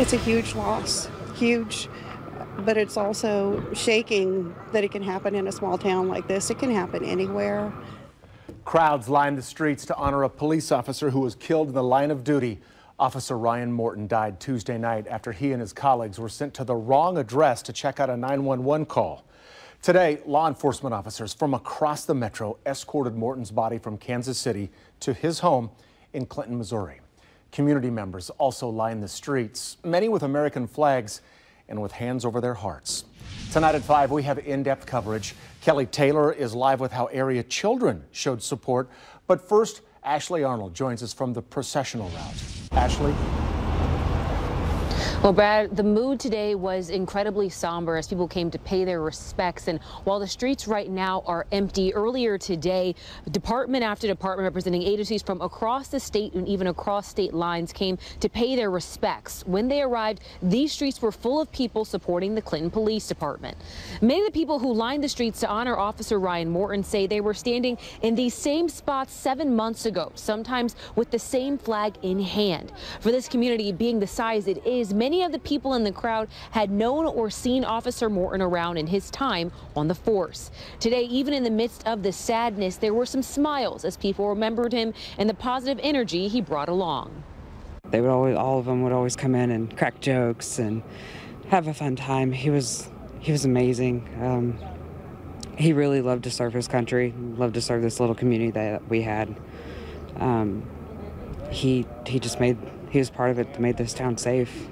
It's a huge loss, huge, but it's also shaking that it can happen in a small town like this. It can happen anywhere. Crowds lined the streets to honor a police officer who was killed in the line of duty. Officer Ryan Morton died Tuesday night after he and his colleagues were sent to the wrong address to check out a 911 call. Today, law enforcement officers from across the metro escorted Morton's body from Kansas City to his home in Clinton, Missouri. Community members also lined the streets, many with American flags and with hands over their hearts. Tonight at 5, we have in-depth coverage. Kelly Taylor is live with how area children showed support. But first, Ashley Arnold joins us from the processional route. Ashley? Well, Brad, the mood today was incredibly somber as people came to pay their respects. And while the streets right now are empty, earlier today, department after department representing agencies from across the state and even across state lines came to pay their respects. When they arrived, these streets were full of people supporting the Clinton Police Department. Many of the people who lined the streets to honor Officer Ryan Morton say they were standing in these same spots 7 months ago, sometimes with the same flag in hand. For this community being the size it is, many of the people in the crowd had known or seen Officer Morton around in his time on the force. Today, even in the midst of the sadness, there were some smiles as people remembered him and the positive energy he brought along. They would always, all of them would always come in and crack jokes and have a fun time. He was amazing. He really loved to serve his country, loved to serve this little community that we had. He was part of it that made this town safe.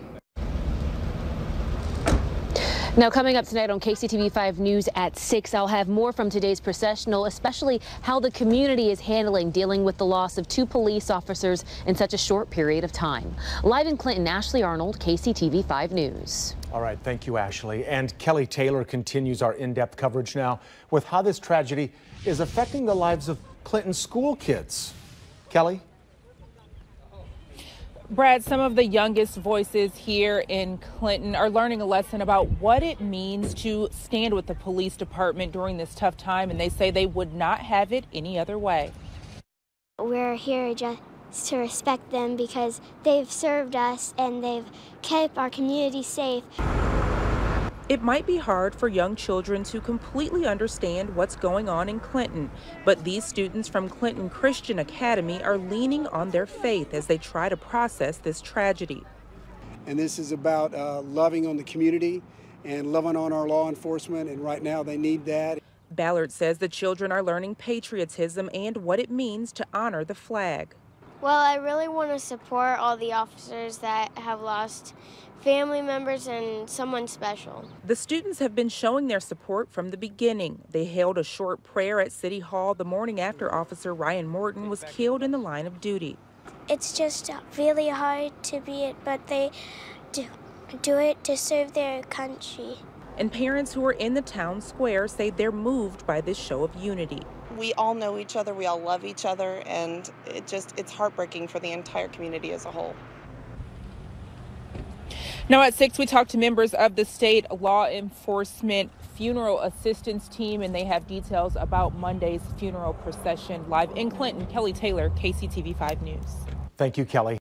Now, coming up tonight on KCTV5 News at 6, I'll have more from today's processional, especially how the community is dealing with the loss of 2 police officers in such a short period of time. Live in Clinton, Ashley Arnold, KCTV5 News. All right, thank you, Ashley. And Kelly Taylor continues our in-depth coverage now with how this tragedy is affecting the lives of Clinton school kids. Kelly? Brad, some of the youngest voices here in Clinton are learning a lesson about what it means to stand with the police department during this tough time, and they say they would not have it any other way. We're here just to respect them because they've served us and they've kept our community safe. It might be hard for young children to completely understand what's going on in Clinton, but these students from Clinton Christian Academy are leaning on their faith as they try to process this tragedy. And this is about loving on the community and loving on our law enforcement, and right now they need that. Ballard says the children are learning patriotism and what it means to honor the flag. Well, I really want to support all the officers that have lost family members and someone special. The students have been showing their support from the beginning. They held a short prayer at City Hall the morning after Officer Ryan Morton was killed in the line of duty. It's just really hard to be it, but they do it to serve their country. And parents who are in the town square say they're moved by this show of unity. We all know each other, we all love each other, and it's heartbreaking for the entire community as a whole. Now at 6, we talked to members of the state law enforcement funeral assistance team, and they have details about Monday's funeral procession. Live in Clinton, Kelly Taylor, KCTV5 News. Thank you, Kelly.